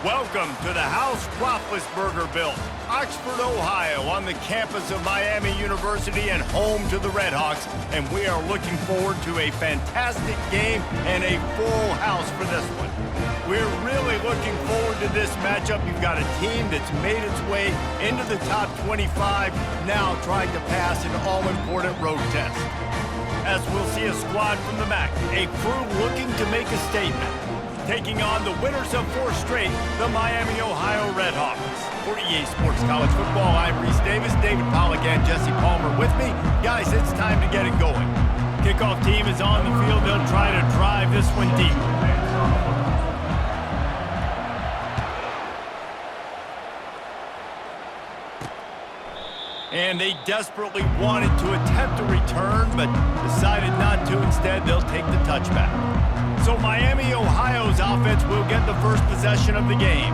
Welcome to the house Roethlisberger built, Oxford, Ohio, on the campus of Miami University and home to the Redhawks. And we are looking forward to a fantastic game and a full house for this one. We're really looking forward to this matchup. You've got a team that's made its way into the top 25, now trying to pass an all-important road test. As we'll see a squad from the MAC, a crew looking to make a statement, taking on the winners of 4 straight, the Miami, Ohio Redhawks. For EA Sports College Football, I'm Reese Davis, David Pollack, and Jesse Palmer with me. Guys, it's time to get it going. Kickoff team is on the field. They'll try to drive this one deep. And they desperately wanted to attempt a return, but decided not to. Instead, they'll take the touchback. So Miami, Ohio's offense will get the first possession of the game.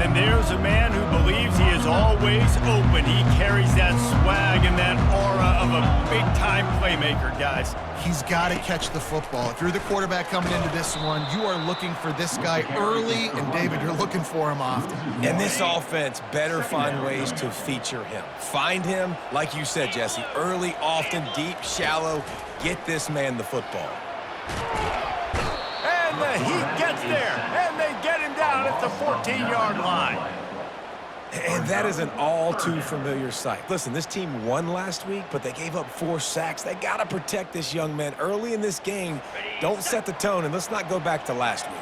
And there's a man who believes he is always open. He carries that swag and that aura of a big-time playmaker, guys. He's got to catch the football. If you're the quarterback coming into this one, you are looking for this guy early, and David, you're looking for him often. And this offense better find ways to feature him. Find him, like you said, Jesse, early, often, deep, shallow. Get this man the football. And the heat gets there, and they get him down at the 14-yard line. And that is an all-too-familiar sight. Listen, this team won last week, but they gave up 4 sacks. They got to protect this young man early in this game. Don't set the tone, and let's not go back to last week.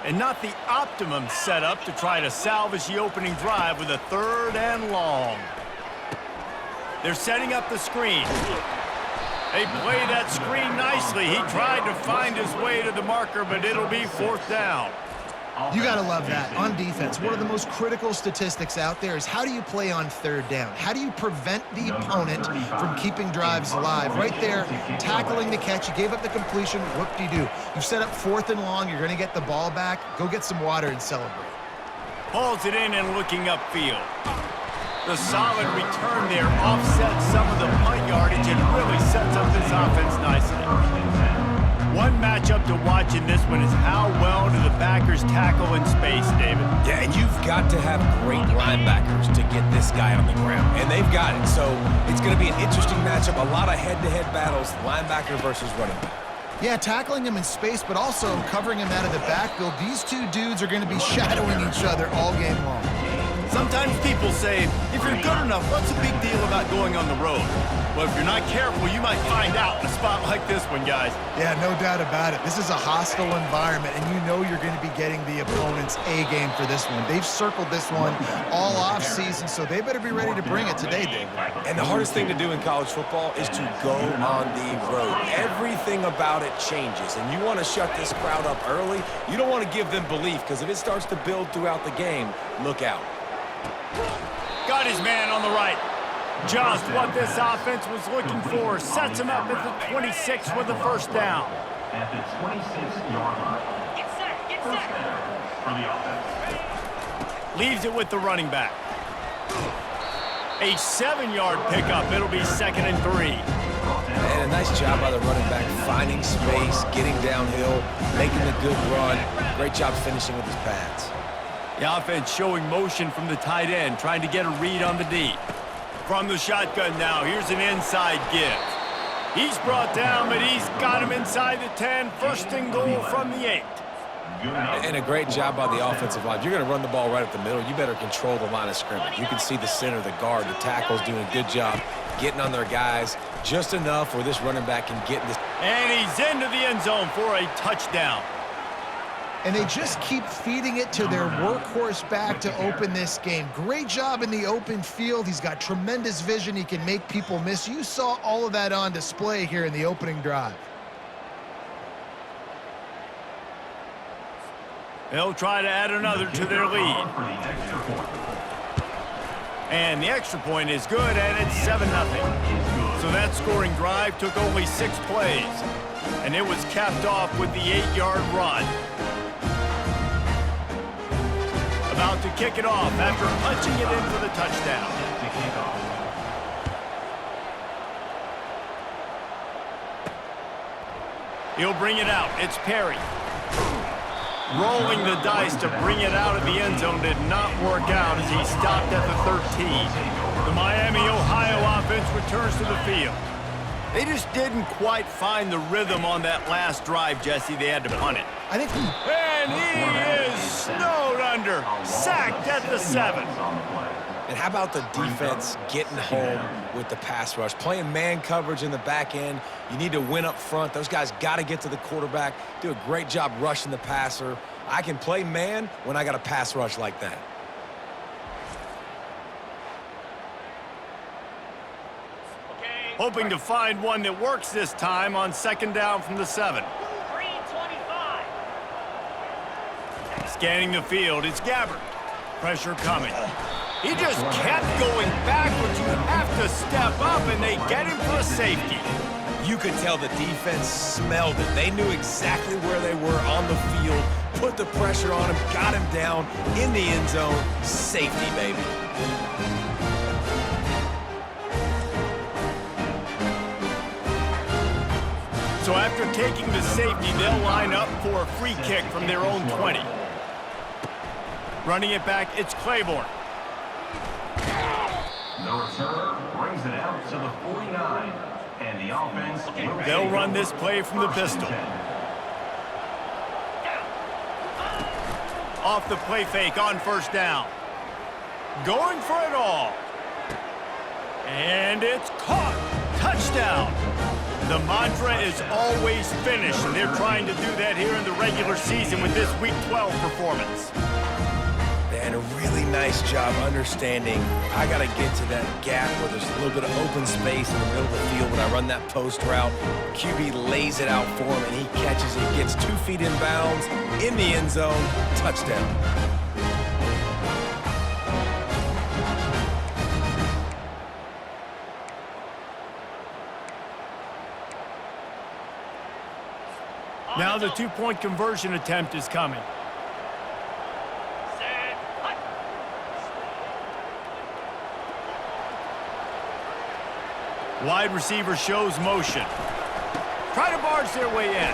And not the optimum setup to try to salvage the opening drive with a 3rd and long. They're setting up the screen. They play that screen nicely. He tried to find his way to the marker, but it'll be 4th down. You got to love that. On defense, one of the most critical statistics out there is how do you play on 3rd down? How do you prevent the opponent from keeping drives alive? Right there, tackling the catch. You gave up the completion. Whoop-de-doo. You've set up 4th and long. You're going to get the ball back. Go get some water and celebrate. Hauls it in and looking upfield. The solid return there offsets some of the punt yardage and really sets up this offense nicely. One matchup to watch in this one is how well do the backers tackle in space, David. Yeah, and you've got to have great linebackers to get this guy on the ground, and they've got it. So it's going to be an interesting matchup, a lot of head-to-head battles, linebacker versus running back. Yeah, tackling him in space, but also covering him out of the backfield. These two dudes are going to be shadowing each other all game long. Sometimes people say, if you're good enough, what's the big deal about going on the road? Well, if you're not careful, you might find out in a spot like this one, guys. Yeah, no doubt about it. This is a hostile environment, and you know you're going to be getting the opponent's A-game for this one. They've circled this one all off-season, so they better be ready to bring it today, David. And the hardest thing to do in college football is to go on the road. Everything about it changes, and you want to shut this crowd up early. You don't want to give them belief, because if it starts to build throughout the game, look out. Got his man on the right. Just what this offense was looking for. Sets him up at the 26 with the 1st down. At the 26-yard line. Get set. For the offense. Leaves it with the running back. A 7-yard pickup. It'll be 2nd and 3. And a nice job by the running back, finding space, getting downhill, making a good run. Great job finishing with his pads. The offense showing motion from the tight end, trying to get a read on the D. From the shotgun now, here's an inside give. He's brought down, but he's got him inside the 10. 1st and goal from the 8. And a great job by the offensive line. If you're going to run the ball right up the middle, you better control the line of scrimmage. You can see the center, the guard, the tackles doing a good job getting on their guys just enough where this running back can get in this. And he's into the end zone for a touchdown. And they just keep feeding it to their workhorse back to open this game. Great job in the open field. He's got tremendous vision. He can make people miss. You saw all of that on display here in the opening drive. They'll try to add another to their lead. And the extra point is good, and it's 7-0. So that scoring drive took only 6 plays. And it was capped off with the 8-yard run. About to kick it off after punching it in for the touchdown. He'll bring it out. It's Perry. Rolling the dice to bring it out of the end zone did not work out as he stopped at the 13. The Miami, Ohio offense returns to the field. They just didn't quite find the rhythm on that last drive, Jesse. They had to punt it. I think. And he is snowed under, sacked at the 7. And how about the defense getting home with the pass rush? Playing man coverage in the back end. You need to win up front. Those guys got to get to the quarterback. Do a great job rushing the passer. I can play man when I got a pass rush like that. Hoping to find one that works this time on 2nd down from the 7. 325. Scanning the field, it's Gabbard. Pressure coming. He just kept going backwards. You have to step up, and they get him for a safety. You could tell the defense smelled it. They knew exactly where they were on the field, put the pressure on him, got him down in the end zone. Safety, baby. So after taking the safety, they'll line up for a free kick from their own 20. Running it back, it's Claiborne. The returner brings it out to the 49. And the offense will They'll run this play from the pistol. Off the play fake on 1st down. Going for it all. And it's caught. Touchdown. The mantra is always finish, and they're trying to do that here in the regular season with this Week 12 performance. And a really nice job understanding I got to get to that gap where there's a little bit of open space in the middle of the field when I run that post route. QB lays it out for him, and he catches it, gets 2 feet in bounds, in the end zone, touchdown. Now the 2-point conversion attempt is coming. Wide receiver shows motion. Try to barge their way in.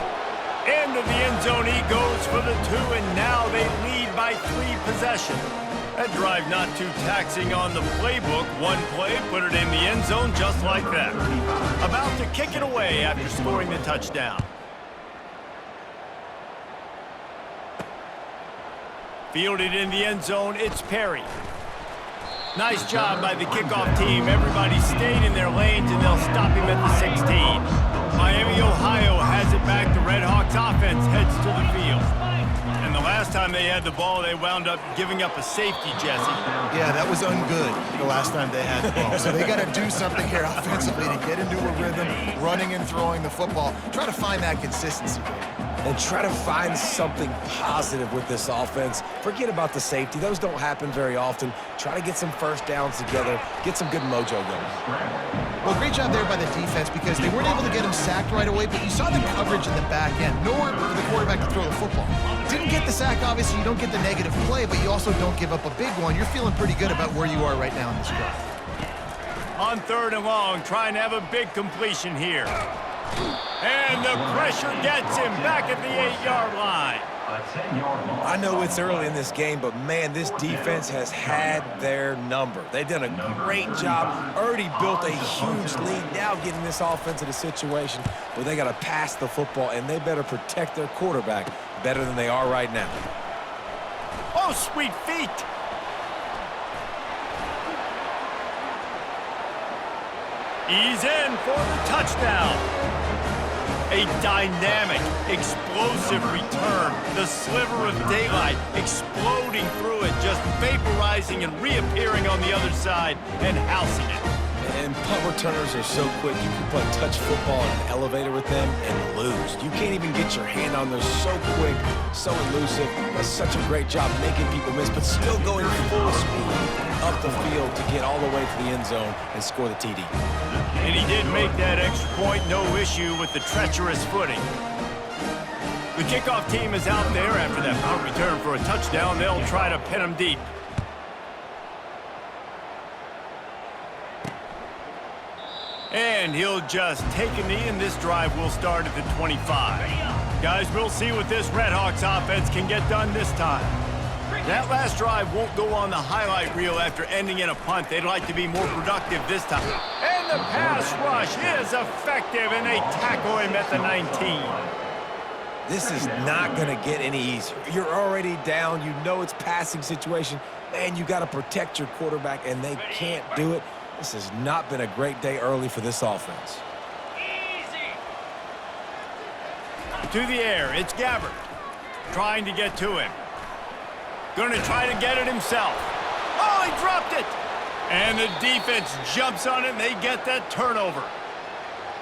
Into the end zone he goes for the 2, and now they lead by 3 possessions. That drive not too taxing on the playbook. One play, put it in the end zone just like that. About to kick it away after scoring the touchdown. Fielded in the end zone, it's Perry. Nice job by the kickoff team. Everybody stayed in their lanes, and they'll stop him at the 16. Miami, Ohio has it back. The Red Hawks offense heads to the field. And the last time they had the ball, they wound up giving up a safety, Jesse. Yeah, that was ungood the last time they had the ball. So they got to do something here offensively to get into a rhythm, running and throwing the football. Try to find that consistency there. And try to find something positive with this offense. Forget about the safety. Those don't happen very often. Try to get some 1st downs together. Get some good mojo going. Well, great job there by the defense because they weren't able to get him sacked right away, but you saw the coverage in the back end. Nowhere for the quarterback to throw the football. Didn't get the sack, obviously. You don't get the negative play, but you also don't give up a big one. You're feeling pretty good about where you are right now in this drive. On 3rd and long, trying to have a big completion here. And the pressure gets him back at the 8-yard line. I know it's early in this game, but man, this defense has had their number. They've done a great job, already built a huge lead, now getting this offense in a situation where they got to pass the football, and they better protect their quarterback better than they are right now. Oh, sweet feet. He's in for the touchdown. A dynamic, explosive return. The sliver of daylight exploding through it, just vaporizing and reappearing on the other side and housing it. And punt returners are so quick. You can play touch football in an elevator with them and lose. You can't even get your hand on them. So quick, so elusive. Does such a great job making people miss, but still going full speed up the field to get all the way to the end zone and score the TD. And he did make that extra point, no issue with the treacherous footing. The kickoff team is out there after that punt return for a touchdown. They'll try to pin him deep. And he'll just take a knee, and this drive will start at the 25. Guys, we'll see what this Redhawks offense can get done this time. That last drive won't go on the highlight reel after ending in a punt. They'd like to be more productive this time. And the pass rush is effective, and they tackle him at the 19. This is not going to get any easier. You're already down. You know it's passing situation, and you got to protect your quarterback, and they can't do it. This has not been a great day early for this offense. To the air, it's Gabbert. Trying to get to him. Going to try to get it himself. Oh, he dropped it! And the defense jumps on it, and they get that turnover.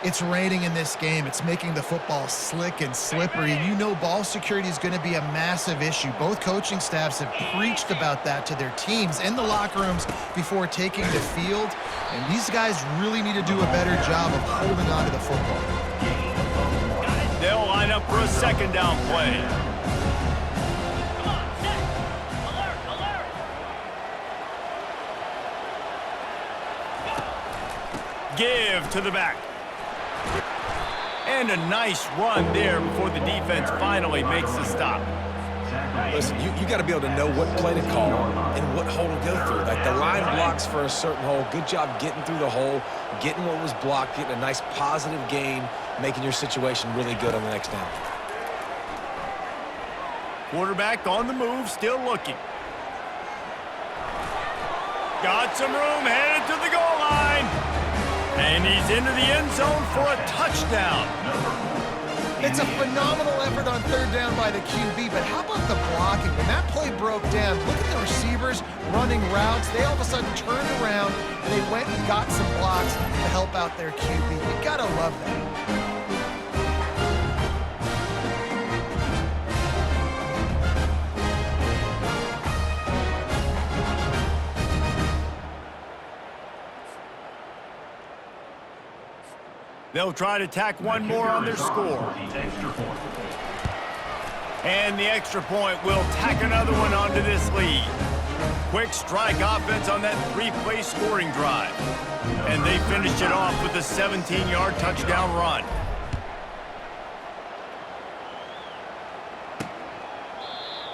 It's raining in this game. It's making the football slick and slippery, and you know ball security is going to be a massive issue. Both coaching staffs have preached about that to their teams in the locker rooms before taking the field, and these guys really need to do a better job of holding on to the football. They'll line up for a second down play. Give to the back. And a nice run there before the defense finally makes the stop. Listen, you got to be able to know what play to call and what hole to go through. Like the line blocks for a certain hole. Good job getting through the hole, getting what was blocked, getting a nice positive gain, making your situation really good on the next down. Quarterback on the move, still looking. Got some room, headed to the goal line. And he's into the end zone for a touchdown. It's a phenomenal effort on third down by the QB, but how about the blocking? When that play broke down, look at the receivers running routes. They all of a sudden turned around, and they went and got some blocks to help out their QB. You gotta love that. They'll try to tack one more on their score. And the extra point will tack another one onto this lead. Quick strike offense on that three-play scoring drive. And they finished it off with a 17-yard touchdown run.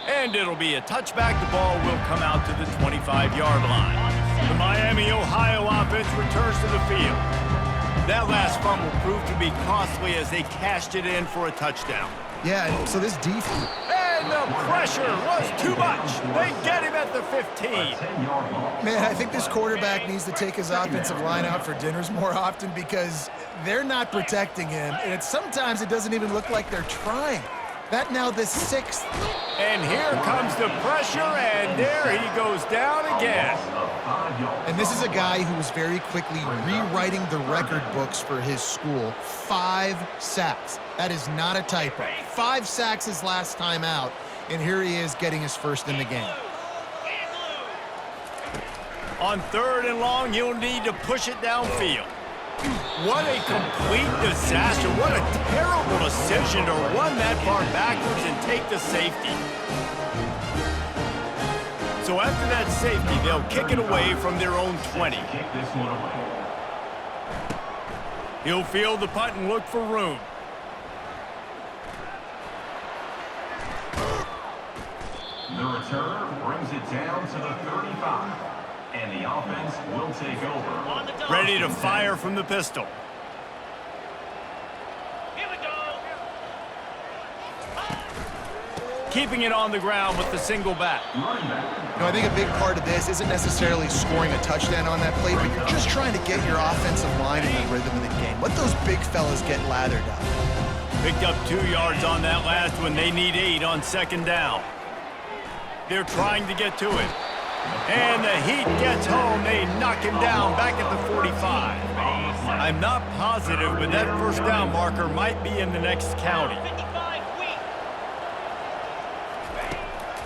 And it'll be a touchback. The ball will come out to the 25-yard line. The Miami, Ohio offense returns to the field. That last fumble proved to be costly as they cashed it in for a touchdown. Yeah, so this defense... And the pressure was too much. They get him at the 15. Man, I think this quarterback needs to take his offensive line out for dinners more often because they're not protecting him. And sometimes it doesn't even look like they're trying. That now the 6th. And here comes the pressure, and there he goes down again. And this is a guy who was very quickly rewriting the record books for his school. 5 sacks. That is not a typo. 5 sacks his last time out, and here he is getting his first in the game. On third and long, you'll need to push it downfield. What a complete disaster. What a terrible decision to run that far backwards and take the safety. So after that safety, they'll kick it away from their own 20. He'll field the punt and look for room. The returner brings it down to the 35. And the offense will take over. Ready to fire from the pistol. Here we go. Keeping it on the ground with the single back. You know, I think a big part of this isn't necessarily scoring a touchdown on that play, but you're just trying to get your offensive line in the rhythm of the game. Let those big fellas get lathered up. Picked up 2 yards on that last one. They need 8 on second down. They're trying to get to it. And the heat gets home. They knock him down back at the 45. I'm not positive, but that first down marker might be in the next county.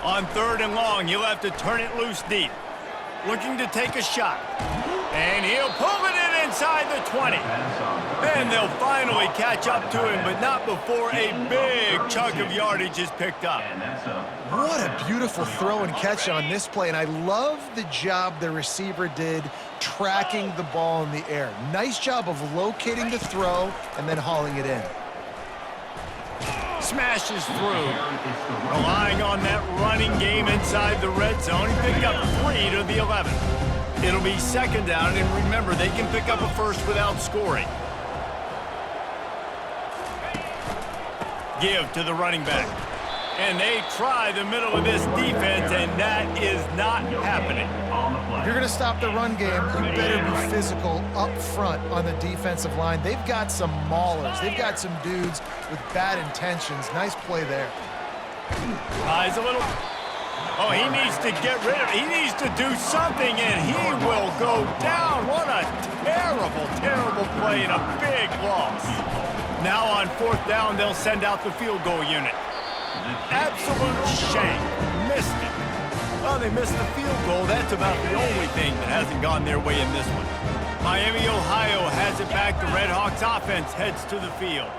On third and long, he'll have to turn it loose deep. Looking to take a shot. And he'll pull it in inside the 20. And they'll finally catch up to him, but not before a big chunk of yardage is picked up. What a beautiful throw and catch on this play, and I love the job the receiver did tracking the ball in the air. Nice job of locating the throw and then hauling it in. smashes through. Relying on that running game inside the red zone, he picked up 3 to the 11. It'll be second down, and remember, they can pick up a first without scoring. Give to the running back. And they try the middle of this defense, and that is not happening. If you're going to stop the run game, you better be physical up front on the defensive line. They've got some maulers. They've got some dudes with bad intentions. Nice play there. He's a little... Oh, he needs to get rid of it. He needs to do something, and he will go down. What a terrible, terrible play and a big loss. Now on fourth down, they'll send out the field goal unit. Absolute shame. Missed it. Well, they missed the field goal. That's about the only thing that hasn't gone their way in this one. Miami, Ohio has it back. The Redhawks offense heads to the field.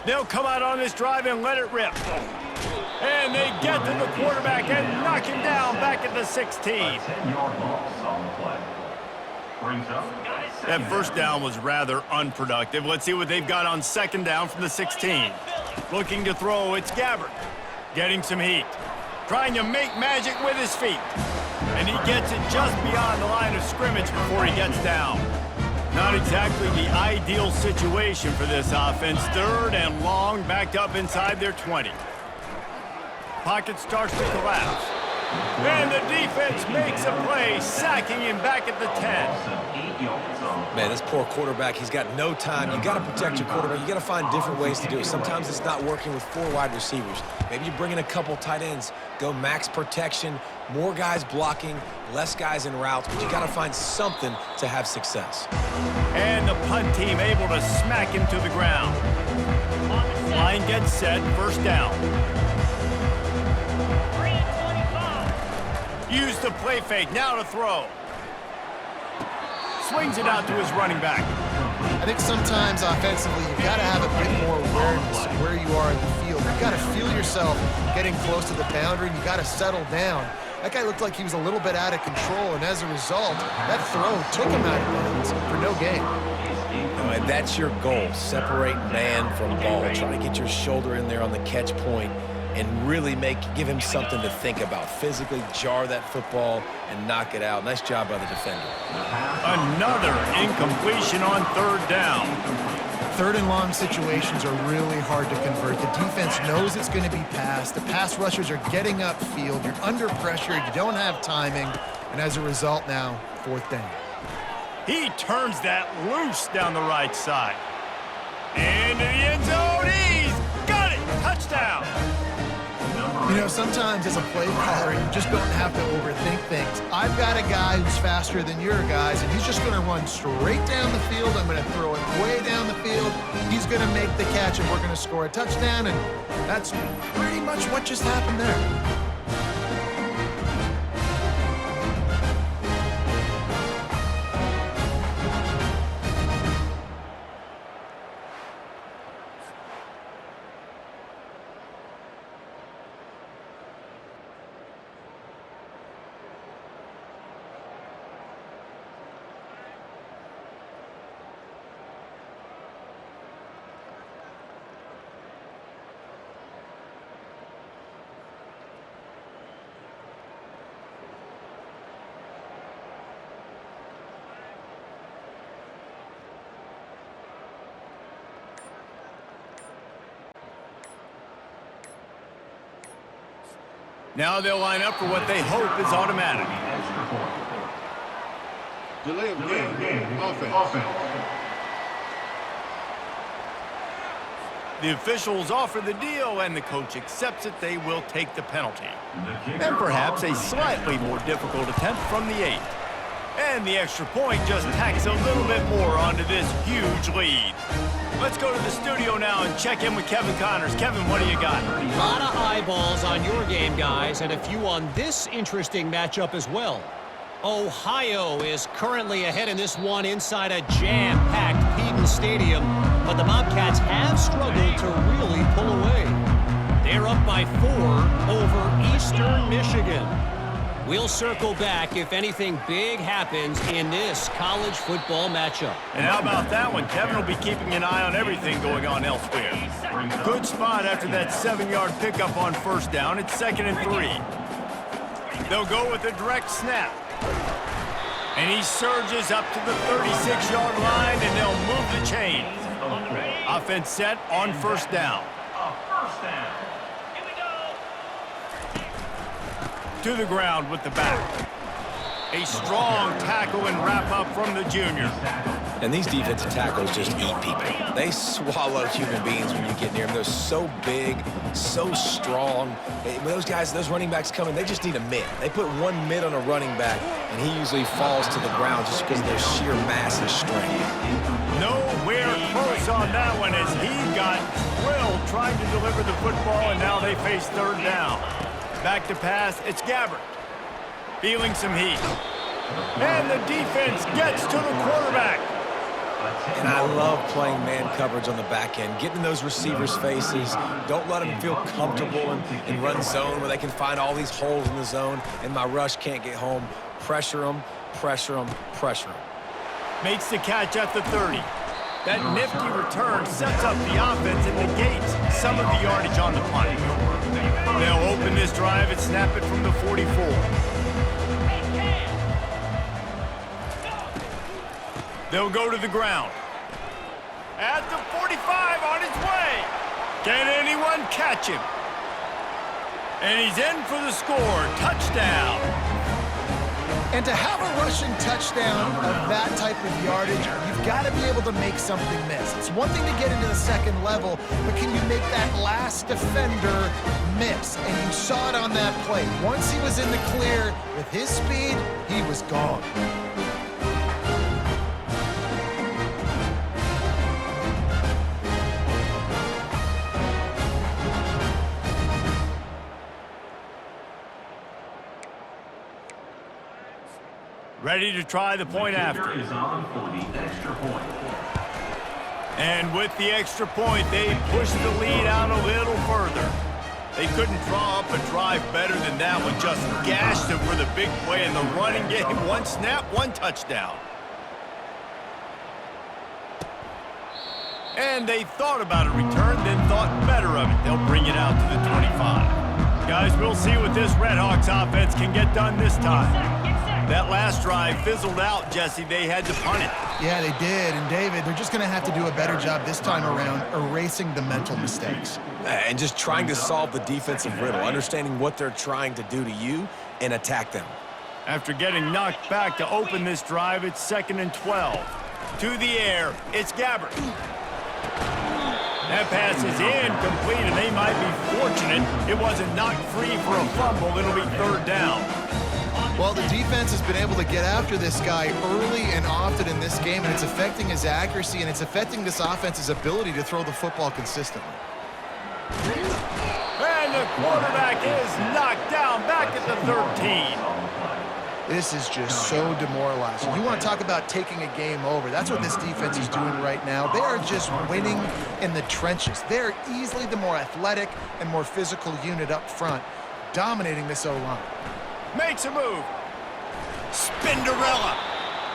They'll come out on this drive and let it rip. And they get to the quarterback and knock him down back at the 16. 10-yard loss on the play. Brings up. That first down was rather unproductive. Let's see what they've got on second down from the 16. Looking to throw, it's Gabbard. Getting some heat. Trying to make magic with his feet. And he gets it just beyond the line of scrimmage before he gets down. Not exactly the ideal situation for this offense. Third and long, backed up inside their 20. Pocket starts to collapse. And the defense makes a play, sacking him back at the 10. Man, this poor quarterback, he's got no time. You got to protect your quarterback. You got to find different ways to do it. Sometimes it's not working with 4 wide receivers. Maybe you bring in a couple tight ends, go max protection, more guys blocking, less guys in routes, but you got to find something to have success. And the punt team able to smack him to the ground. Line gets set, first down. Use the play fake, now to throw. Swings it out to his running back. I think sometimes offensively, you've got to have a bit more awareness of where you are in the field. You've got to feel yourself getting close to the boundary, and you've got to settle down. That guy looked like he was a little bit out of control, and as a result, that throw took him out of bounds for no gain. And that's your goal, separate man from ball. Try to get your shoulder in there on the catch point and really give him something to think about. Physically jar that football and knock it out. Nice job by the defender. Another incompletion on third down. Third and long situations are really hard to convert. The defense knows it's going to be passed. The pass rushers are getting upfield. You're under pressure. You don't have timing. And as a result now, fourth down. He turns that loose down the right side. Into the end zone. He's got it. Touchdown. You know, sometimes as a play caller, you just don't have to overthink things. I've got a guy who's faster than your guys, and he's just going to run straight down the field. I'm going to throw it way down the field. He's going to make the catch, and we're going to score a touchdown, and that's pretty much what just happened there. Now they'll line up for what they hope is automatic. Delay of game. Offense. The officials offer the deal, and the coach accepts it. They will take the penalty. And perhaps a slightly more difficult attempt from the 8. And the extra point just tacks a little bit more onto this huge lead. Let's go to the studio now and check in with Kevin Connors. Kevin, what do you got? A lot of eyeballs on your game, guys, and a few on this interesting matchup as well. Ohio is currently ahead in this one inside a jam-packed Peden Stadium, but the Bobcats have struggled to really pull away. They're up by 4 over Eastern Michigan. We'll circle back if anything big happens in this college football matchup. And how about that one? Kevin will be keeping an eye on everything going on elsewhere. Good spot after that 7-yard pickup on first down. It's 2nd and 3. They'll go with a direct snap. And he surges up to the 36-yard line, and they'll move the chain. Offense set on first down. To the ground with the back. A strong tackle and wrap-up from the junior. And these defensive tackles just eat people. They swallow human beings when you get near them. They're so big, so strong. When those guys, those running backs come in, they just need a mid. They put one mid on a running back, and he usually falls to the ground just because of their sheer mass and strength. Nowhere close on that one as he got drilled trying to deliver the football, and now they face third down. Back to pass, it's Gabbert. Feeling some heat. And the defense gets to the quarterback. And I love playing man coverage on the back end, getting in those receivers' faces. Don't let them feel comfortable in run zone where they can find all these holes in the zone and my rush can't get home. Pressure them, pressure them, pressure them. Makes the catch at the 30. That nifty return sets up the offense and negates some of the yardage on the punt. They'll open this drive and snap it from the 44. They'll go to the ground. At the 45 on his way. Can anyone catch him? And he's in for the score. Touchdown. And to have a rushing touchdown of that type of yardage, you've got to be able to make something miss. It's one thing to get into the second level, but can you make that last defender miss? And you saw it on that play. Once he was in the clear with his speed, he was gone. Ready to try the point after. And with the extra point, they push the lead out a little further. They couldn't draw up a drive better than that one. Just gashed them for the big play in the running game. One snap, one touchdown. And they thought about a return, then thought better of it. They'll bring it out to the 25. Guys, we'll see what this Redhawks offense can get done this time. That last drive fizzled out, Jesse. They had to punt it. Yeah, they did. And, David, they're just going to have to do a better job this time around erasing the mental mistakes. And just trying to solve the defensive riddle, understanding what they're trying to do to you and attack them. After getting knocked back to open this drive, it's 2nd and 12. To the air, it's Gabbert. That pass is incomplete, and they might be fortunate it wasn't knocked free for a fumble. It'll be third down. Well, the defense has been able to get after this guy early and often in this game, and it's affecting his accuracy, and it's affecting this offense's ability to throw the football consistently. And the quarterback is knocked down back at the 13. This is just so demoralizing. You want to talk about taking a game over. That's what this defense is doing right now. They are just winning in the trenches. They're easily the more athletic and more physical unit up front, dominating this O-line. Makes a move. Spinderella.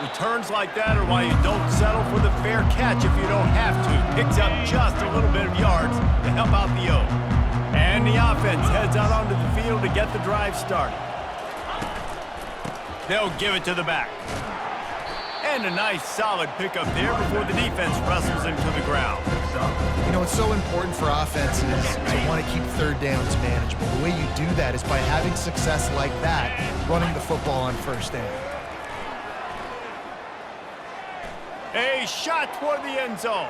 Returns like that are why you don't settle for the fair catch if you don't have to. Picks up just a little bit of yards to help out the O. And the offense heads out onto the field to get the drive started. They'll give it to the back. And a nice solid pickup there before the defense wrestles him to the ground. You know, it's so important for offenses to want to keep third downs manageable. The way you do that is by having success like that, running the football on first down. A shot toward the end zone.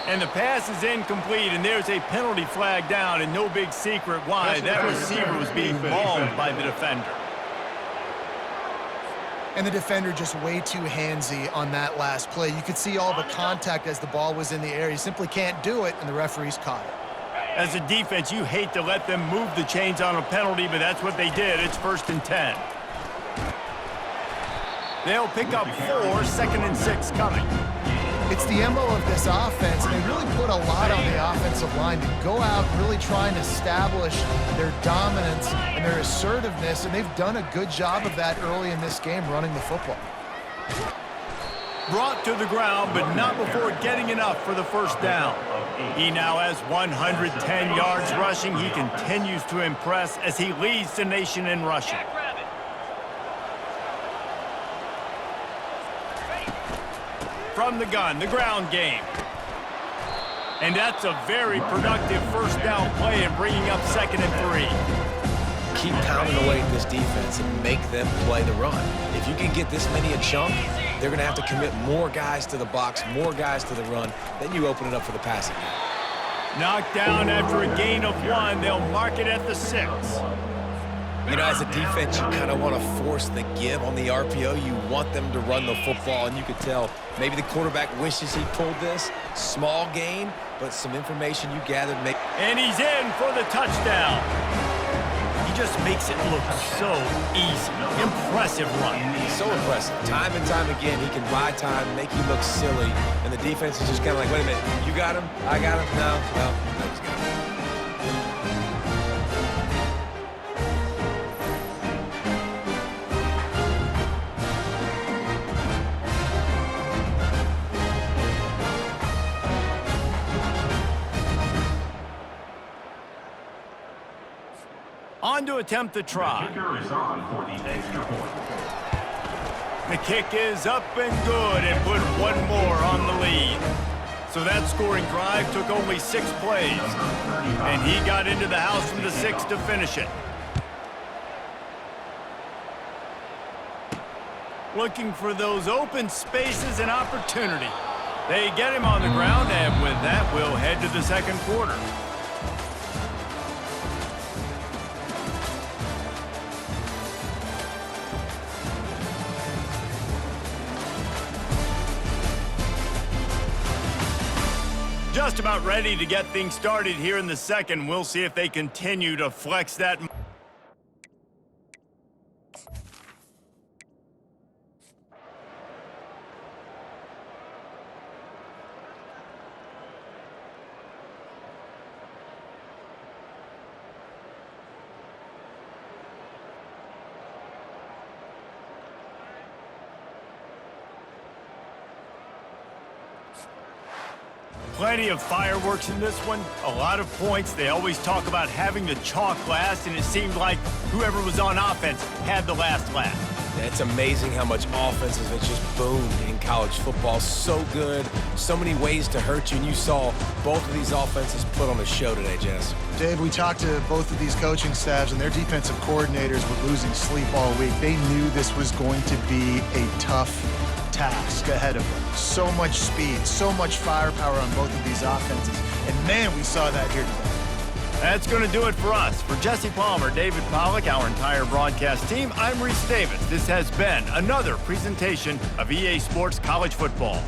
And the pass is incomplete, and there's a penalty flag down, and no big secret why. That receiver was being mauled by the defender. And the defender just way too handsy on that last play. You could see all the contact as the ball was in the air. He simply can't do it, and the referees caught it. As a defense, you hate to let them move the chains on a penalty, but that's what they did. It's 1st and 10. They'll pick up 4, 2nd and 6 coming. It's the MO of this offense, and they really put a lot on the offensive line to go out and really try and establish their dominance and their assertiveness, and they've done a good job of that early in this game running the football. Brought to the ground, but not before getting enough for the first down. He now has 110 yards rushing. He continues to impress as he leads the nation in rushing. From the gun, the ground game. And that's a very productive first down play and bringing up 2nd and 3. Keep pounding away at this defense and make them play the run. If you can get this many a chunk, they're going to have to commit more guys to the box, more guys to the run. Then you open it up for the passing game. Knocked down after a gain of 1. They'll mark it at the 6. You know, as a defense, you kind of want to force the give on the RPO. You want them to run the football, and you could tell maybe the quarterback wishes he pulled this. Small gain, but some information you gathered. And he's in for the touchdown. He just makes it look so easy. Impressive run. So impressive. Time and time again, he can buy time, make you look silly, and the defense is just kind of like, wait a minute, you got him? I got him? No, he's got him. On to attempt the try. Kicker is on for the extra point. The kick is up and good and put one more on the lead. So that scoring drive took only 6 plays. And he got into the house from the 6 to finish it. Looking for those open spaces and opportunity. They get him on the ground, and with that, we'll head to the 2nd quarter. Just about ready to get things started here in the 2nd. We'll see if they continue to flex that. Plenty of fireworks in this one, a lot of points. They always talk about having the chalk last, and it seemed like whoever was on offense had the last laugh. It's amazing how much offenses have just boomed in college football. So good, so many ways to hurt you, and you saw both of these offenses put on a show today, Jess. Dave, we talked to both of these coaching staffs, and their defensive coordinators were losing sleep all week. They knew this was going to be a tough task ahead of them. So much speed, so much firepower on both of these offenses. And man, we saw that here today. That's going to do it for us. For Jesse Palmer, David Pollack, our entire broadcast team, I'm Reese Davis. This has been another presentation of EA Sports College Football.